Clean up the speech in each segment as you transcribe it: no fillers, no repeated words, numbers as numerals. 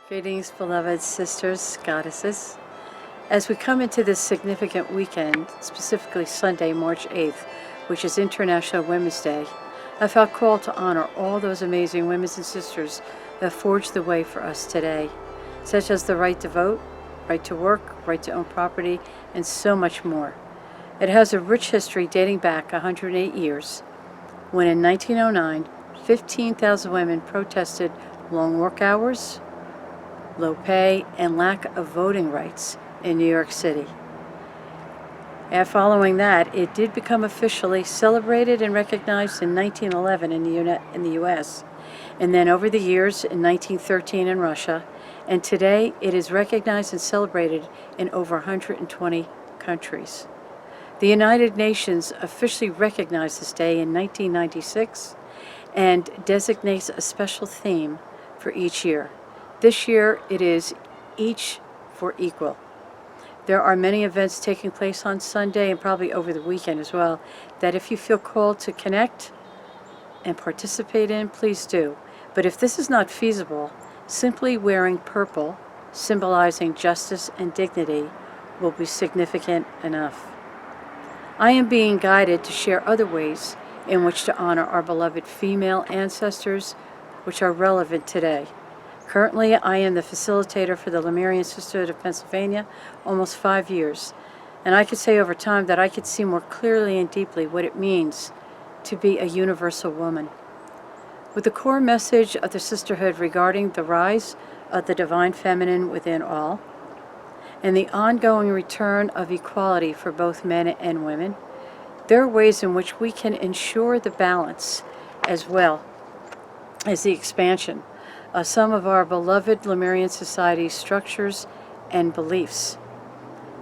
Greetings, beloved sisters, goddesses. As we come into this significant weekend, specifically Sunday, March 8th, which is International Women's Day, I felt called to honor all those amazing women and sisters that forged the way for us today, such as the right to vote, right to work, right to own property, and so much more. It has a rich history dating back 108 years, when in 1909, 15,000 women protested long work hours, low pay, and lack of voting rights in New York City. And following that, it did become officially celebrated and recognized in 1911 in the U.S., and then over the years in 1913 in Russia, and today it is recognized and celebrated in over 120 countries. The United Nations officially recognized this day in 1996 and designates a special theme for each year. This year it is Each for Equal. There are many events taking place on Sunday and probably over the weekend as well that if you feel called to connect and participate in, please do. But if this is not feasible, simply wearing purple, symbolizing justice and dignity, will be significant enough. I am being guided to share other ways in which to honor our beloved female ancestors, which are relevant today. Currently, I am the facilitator for the Lemurian Sisterhood of Pennsylvania, almost 5 years, and I could say over time that I could see more clearly and deeply what it means to be a universal woman. With the core message of the Sisterhood regarding the rise of the divine feminine within all, and the ongoing return of equality for both men and women, there are ways in which we can ensure the balance as well as the expansion of some of our beloved Lemurian society's structures and beliefs,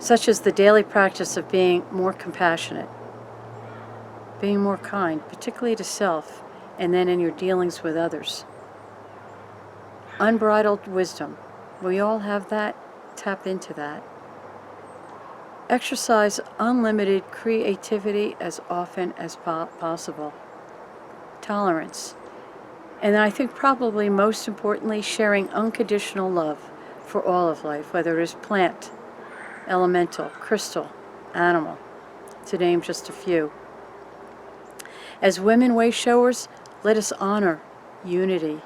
such as the daily practice of being more compassionate, being more kind, particularly to self, and then in your dealings with others. Unbridled wisdom. We all have that. Tap into that. Exercise unlimited creativity as often as possible. Tolerance. And I think probably most importantly, sharing unconditional love for all of life, whether it is plant, elemental, crystal, animal, to name just a few. As women way showers, let us honor unity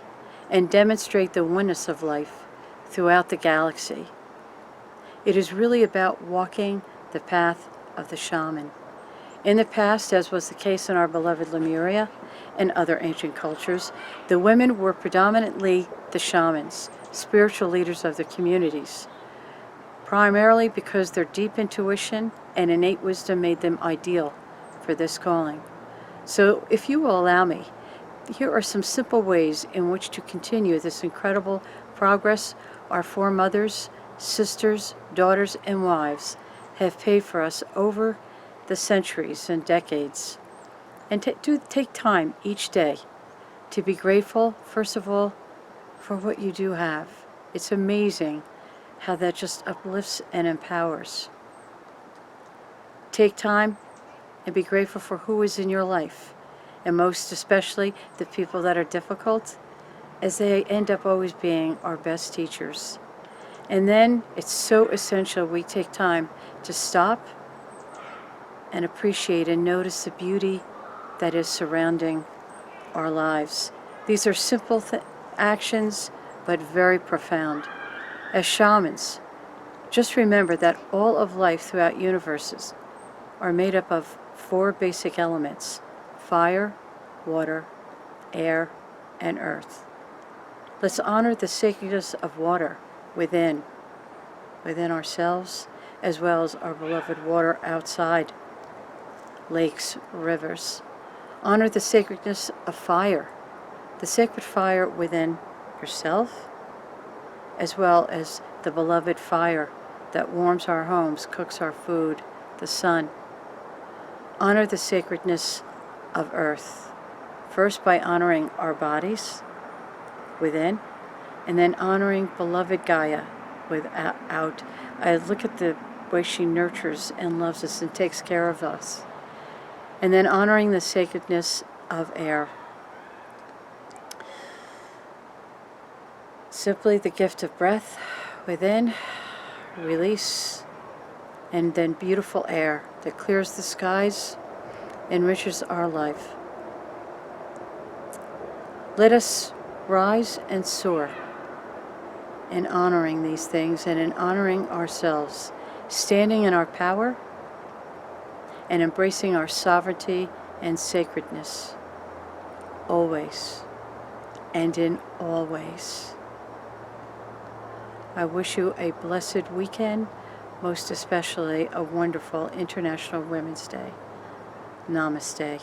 and demonstrate the oneness of life throughout the galaxy. It is really about walking the path of the shaman. In the past, as was the case in our beloved Lemuria and other ancient cultures, the women were predominantly the shamans, spiritual leaders of their communities, primarily because their deep intuition and innate wisdom made them ideal for this calling. So if you will allow me, here are some simple ways in which to continue this incredible progress our foremothers, sisters, daughters, and wives have paid for us over the centuries and decades. And do take time each day to be grateful, first of all, for what you do have. It's amazing how that just uplifts and empowers. Take time and be grateful for who is in your life, and most especially the people that are difficult, as they end up always being our best teachers. And then it's so essential we take time to stop and appreciate and notice the beauty that is surrounding our lives. These are simple actions, but very profound. As shamans, just remember that all of life throughout universes are made up of 4 basic elements: fire, water, air, and earth. Let's honor the sacredness of water within ourselves, as well as our beloved water outside, lakes, rivers. Honor the sacredness of fire, the sacred fire within yourself, as well as the beloved fire that warms our homes, cooks our food, the sun. Honor the sacredness of earth, first by honoring our bodies within, and then honoring beloved Gaia without. I look at the way she nurtures and loves us and takes care of us. And then honoring the sacredness of air. Simply the gift of breath within, release, and then beautiful air that clears the skies, enriches our life. Let us rise and soar in honoring these things and in honoring ourselves, standing in our power and embracing our sovereignty and sacredness, always and in all ways. I wish you a blessed weekend, most especially a wonderful International Women's Day. Namaste.